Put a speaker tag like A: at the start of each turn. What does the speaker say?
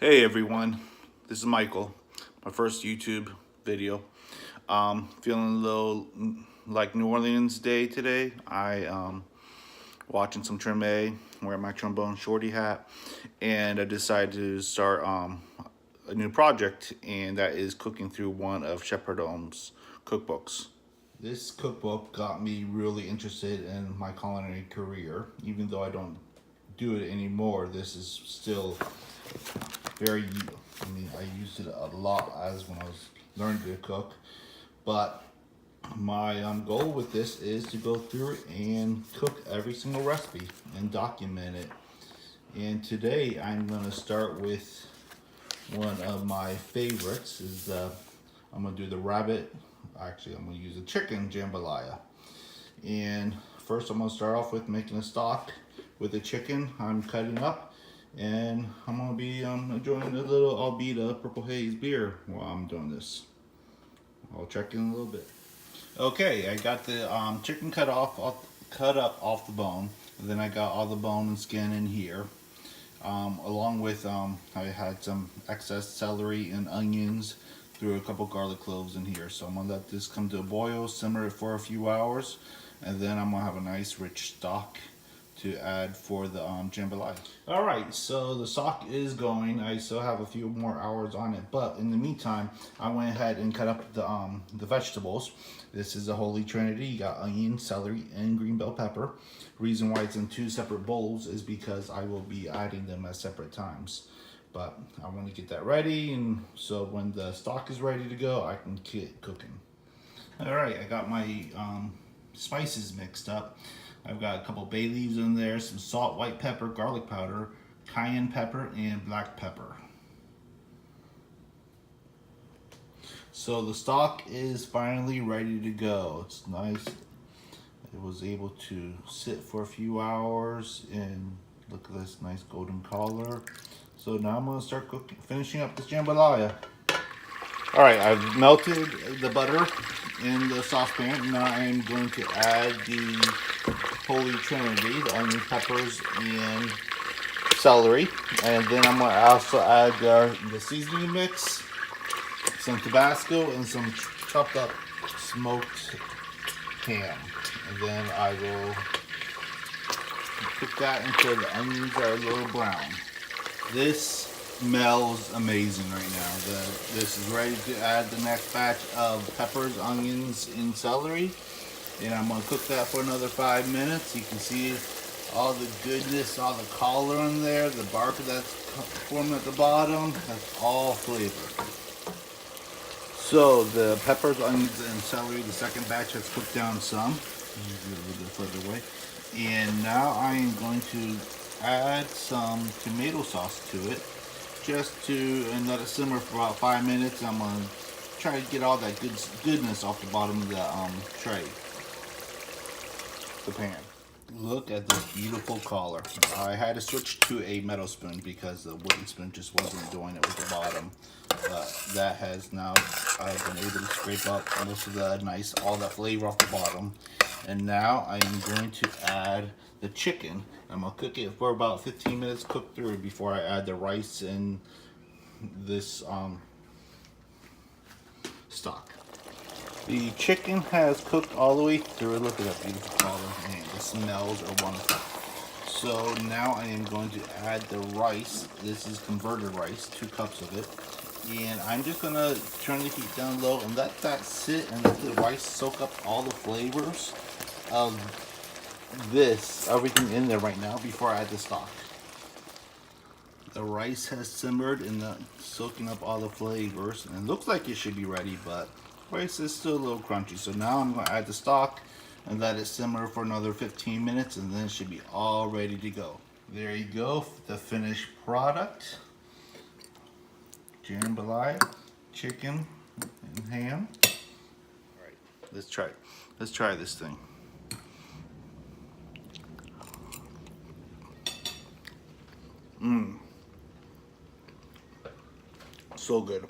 A: Hey everyone, this is Michael. My first YouTube video. Feeling a little like New Orleans day today. Watching some Treme, wearing my trombone shorty hat, and I decided to start a new project, and that is cooking through one of Chef Prudhomme's cookbooks. This cookbook got me really interested in my culinary career. Even though I don't do it anymore, this is still I used it a lot as when I was learning to cook. But my goal with this is to go through it and cook every single recipe and document it. And today I'm going to start with one of my favorites. I'm going to do the rabbit. Actually, I'm going to use a chicken jambalaya. And first, I'm going to start off with making a stock with the chicken I'm cutting up. And I'm going to be enjoying a little, albeit a Purple Haze beer while I'm doing this. I'll check in a little bit. Okay, I got the chicken cut up off the bone. And then I got all the bone and skin in here. Along with, I had some excess celery and onions. Threw a couple garlic cloves in here. So I'm going to let this come to a boil, simmer it for a few hours. And then I'm going to have a nice rich stock to add for the jambalaya. Alright, so the stock is going. I still have a few more hours on it, but in the meantime, I went ahead and cut up the vegetables. This is a holy trinity. You got onion, celery, and green bell pepper. Reason why it's in two separate bowls is because I will be adding them at separate times. But I want to get that ready, and so when the stock is ready to go, I can get cooking. Alright, I got my spices mixed up. I've got a couple bay leaves in there, some salt, white pepper, garlic powder, cayenne pepper, and black pepper. So the stock is finally ready to go. It's nice. It was able to sit for a few hours, and look at this nice golden color. So now I'm going to start finishing up this jambalaya. Alright, I've melted the butter in the saucepan. Now I'm going to add the holy trinity, the onion, peppers, and celery. And then I'm going to also add the seasoning mix, some Tabasco, and some chopped up smoked ham. And then I will cook that until the onions are a little brown. This smells amazing right now. This is ready to add the next batch of peppers, onions, and celery. And I'm going to cook that for another 5 minutes. You can see all the goodness, all the color in there, the bark that's forming at the bottom. That's all flavor. So the peppers, onions, and celery, the second batch has cooked down some. A little bit further away. And now I am going to add some tomato sauce to it, and let it simmer for about 5 minutes. I'm going to try to get all that goodness off the bottom of the tray, the pan. Look at this beautiful color. I had to switch to a metal spoon because the wooden spoon just wasn't doing it with the bottom. That has now, I've been able to scrape up most of the all that flavor off the bottom. And now I am going to add the chicken. I'm going to cook it for about 15 minutes, cook through it before I add the rice and this stock. The chicken has cooked all the way through. Look at that beautiful color, and the smells are wonderful. So now I am going to add the rice. This is converted rice, 2 cups of it. And I'm just going to turn the heat down low and let that sit and let the rice soak up all the flavors of everything in there right now before I add the stock. The rice has simmered and soaking up all the flavors, and it looks like it should be ready, but rice is still a little crunchy. So now I'm going to add the stock and let it simmer for another 15 minutes, and then it should be all ready to go. There you go, the finished product. Jambalaya, chicken, and ham. All right, let's try it. Let's try this thing. So good.